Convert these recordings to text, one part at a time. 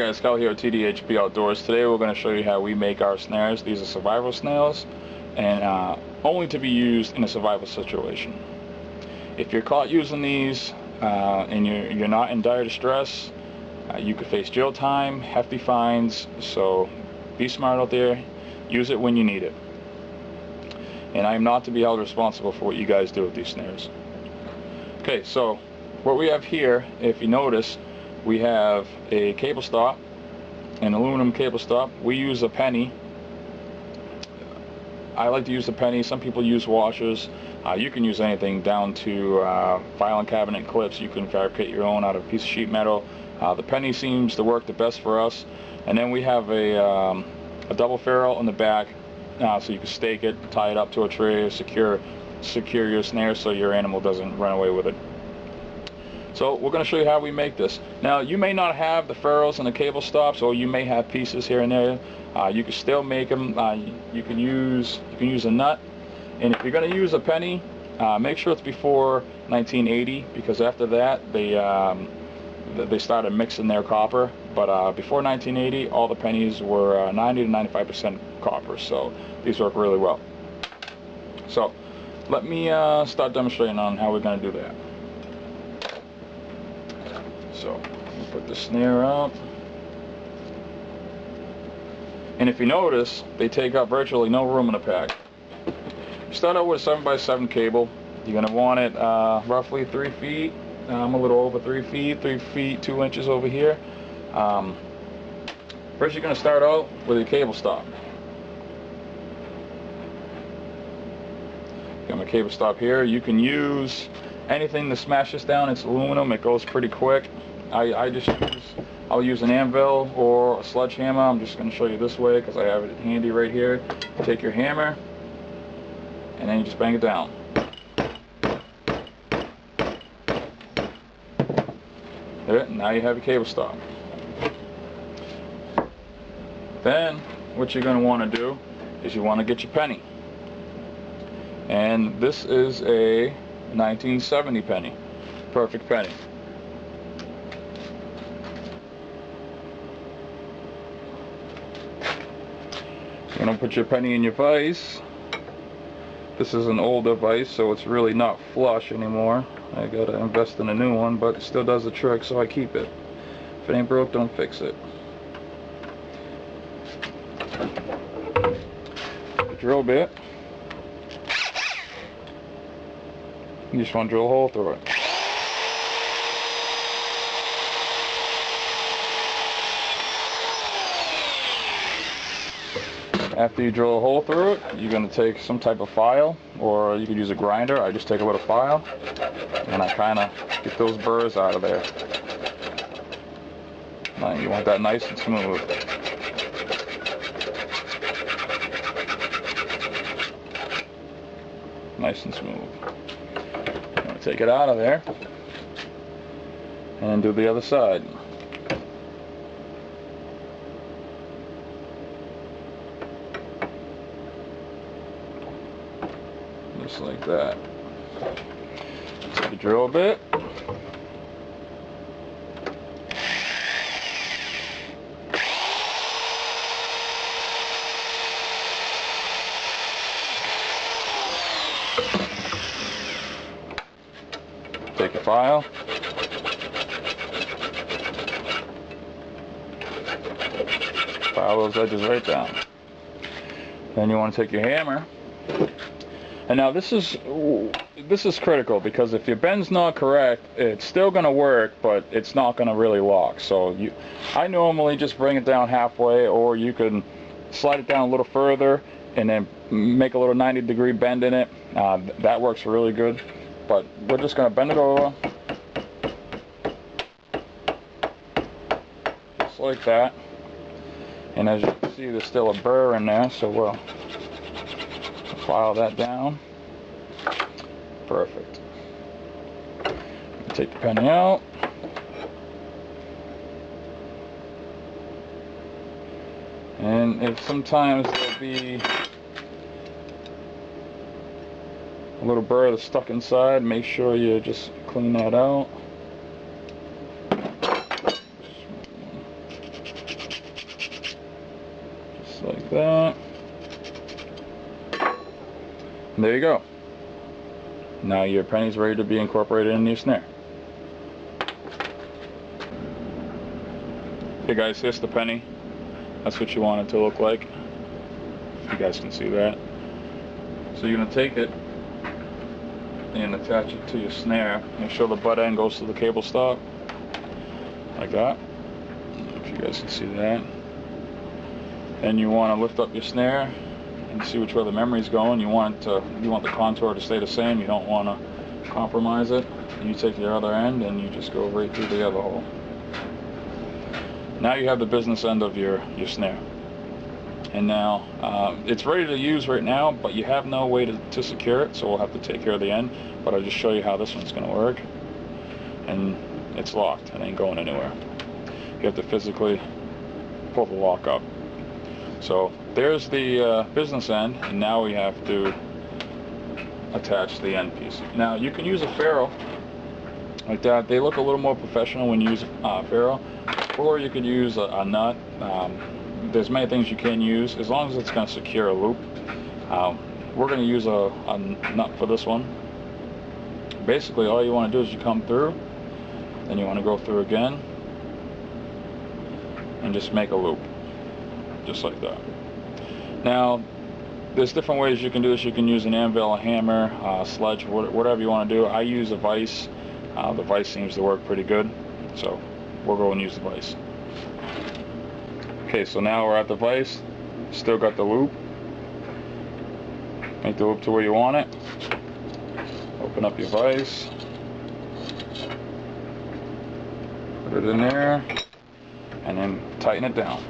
guys, Kyle here at TDHP Outdoors. Today we're going to show you how we make our snares. These are survival snares and only to be used in a survival situation. If you're caught using these and you're not in dire distress, you could face jail time, hefty fines, so be smart out there. Use it when you need it. And I am not to be held responsible for what you guys do with these snares. Okay, so what we have here, if you notice, we have a cable stop, an aluminum cable stop. We use a penny. I like to use a penny. Some people use washers. You can use anything down to filing cabinet clips. You can fabricate your own out of a piece of sheet metal. The penny seems to work the best for us. And then we have a double ferrule in the back, so you can stake it, tie it up to a tree, or secure your snare so your animal doesn't run away with it. So we're going to show you how we make this. Now, you may not have the ferrules and the cable stops, or you may have pieces here and there. You can still make them. You can use a nut. And if you're going to use a penny, make sure it's before 1980, because after that they started mixing their copper. But before 1980, all the pennies were 90 to 95% copper. So these work really well. So let me start demonstrating on how we're going to do that. So we'll put the snare up, and if you notice, they take up virtually no room in the pack. You start out with a 7x7 cable. You're going to want it roughly 3 feet. I'm a little over 3 feet, 3 feet 2 inches over here. First, you're going to start out with your cable stop. Got my cable stop here. You can use anything to smash this down. It's aluminum. It goes pretty quick. I'll use an anvil or a sledgehammer. I'm just going to show you this way because I have it handy right here. Take your hammer and then you just bang it down. There, now you have your cable stop. Then what you're going to want to do is you want to get your penny. And this is a 1970 penny. Perfect penny. You're going to put your penny in your vise. This is an older vise, so it's really not flush anymore. I got to invest in a new one, but it still does the trick, so I keep it. If it ain't broke, don't fix it. The drill bit. You just want to drill a hole through it. After you drill a hole through it, you're going to take some type of file, or you could use a grinder. I just take a little file, and I kind of get those burrs out of there. Now you want that nice and smooth. Nice and smooth. I'm going to take it out of there, and do the other side. Just like that. Take the drill bit. Take a file. File those edges right down. Then you want to take your hammer. And now this is critical, because if your bend's not correct, it's still going to work, but it's not going to really lock. So I normally just bring it down halfway, or you can slide it down a little further and then make a little 90-degree bend in it. That works really good. But we're just going to bend it over, just like that. And as you can see, there's still a burr in there, so we'll file that down. Perfect. Take the penny out. And if sometimes there'll be a little burr that's stuck inside, make sure you just clean that out. like that. And there you go. Now your penny's ready to be incorporated in your snare. Okay guys, here's the penny. That's what you want it to look like. If you guys can see that. So you're going to take it and attach it to your snare. Make sure the butt end goes to the cable stop. Like that. If you guys can see that. Then you want to lift up your snare and see which way the memory's going. You want the contour to stay the same. You don't want to compromise it. You take the other end and you just go right through the other hole. Now you have the business end of your snare. And now it's ready to use right now, but you have no way to secure it, so we'll have to take care of the end. But I'll just show you how this one's going to work. And it's locked. It ain't going anywhere. You have to physically pull the lock up. So there's the business end, and now we have to attach the end piece. Now you can use a ferrule like that. They look a little more professional when you use a ferrule, or you could use a nut. There's many things you can use as long as it's going to secure a loop. We're going to use a nut for this one. Basically all you want to do is you come through, then you want to go through again and just make a loop, just like that. Now there's different ways you can do this. You can use an anvil, a hammer, a sledge, whatever you want to do. I use a vise. The vise seems to work pretty good, so we'll go and use the vise. Okay, so now we're at the vise. Still got the loop. Make the loop to where you want it. Open up your vise. Put it in there. And then tighten it down.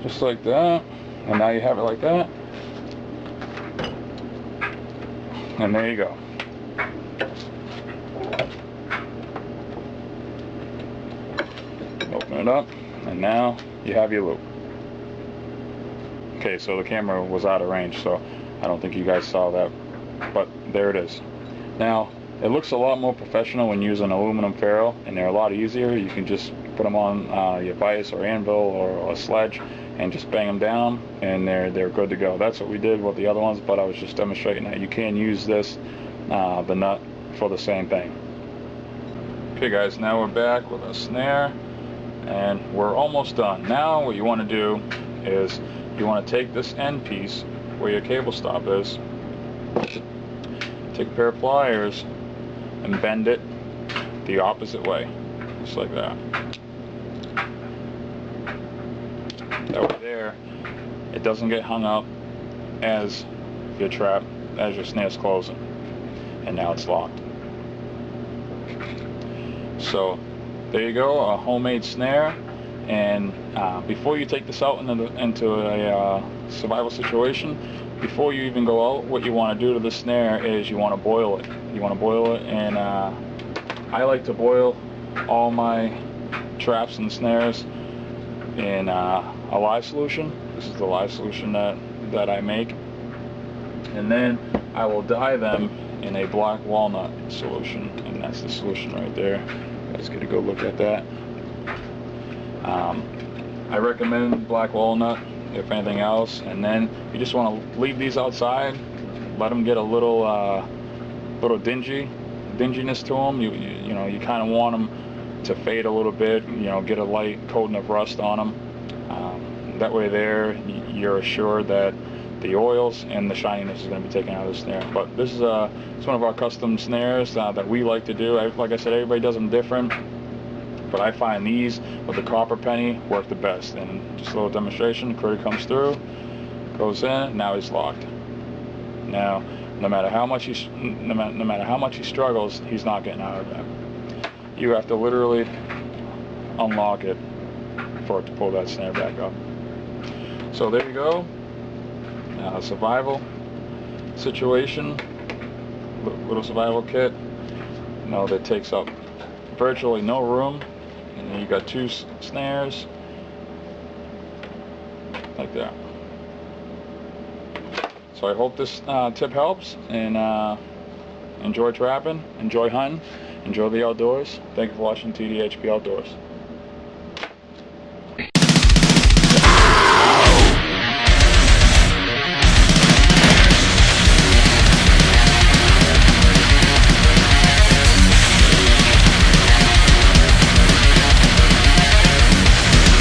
Just like that. And now you have it like that. And there you go. Open it up, and now you have your loop. Okay, so the camera was out of range, so I don't think you guys saw that, but there it is. Now, it looks a lot more professional when using an aluminum ferrule, and they're a lot easier. You can just put them on your vise or anvil or a sledge and just bang them down, and they're good to go. That's what we did with the other ones, but I was just demonstrating that you can use this, the nut, for the same thing. Okay guys, now we're back with a snare, and we're almost done. Now what you want to do is you want to take this end piece where your cable stop is, take a pair of pliers and bend it the opposite way, just like that. That way there, it doesn't get hung up as your snare's closing. And now it's locked. So there you go, a homemade snare. And before you take this out into a survival situation, before you even go out, what you want to do to the snare is you want to boil it. You want to boil it, and I like to boil all my traps and snares in a lye solution. This is the lye solution that I make. And then I will dye them in a black walnut solution, and that's the solution right there. You guys get a good look at that. I recommend black walnut if anything else, and then you just want to leave these outside, let them get a little dinginess to them. You know, you kind of want them to fade a little bit, you know, get a light coating of rust on them. That way there you're assured that the oils and the shininess is going to be taken out of the snare. But this is it's one of our custom snares that we like to do. Like I said, everybody does them different, but I find these with the copper penny work the best. And just a little demonstration: the critter comes through, goes in, now he's locked. Now, no matter how much he struggles, he's not getting out of that. You have to literally unlock it for it to pull that snare back up. So there you go. Survival situation, little survival kit. You know, that takes up virtually no room, and then you got two snares like that. So I hope this tip helps, and enjoy trapping, enjoy hunting, enjoy the outdoors. Thank you for watching TDHP Outdoors.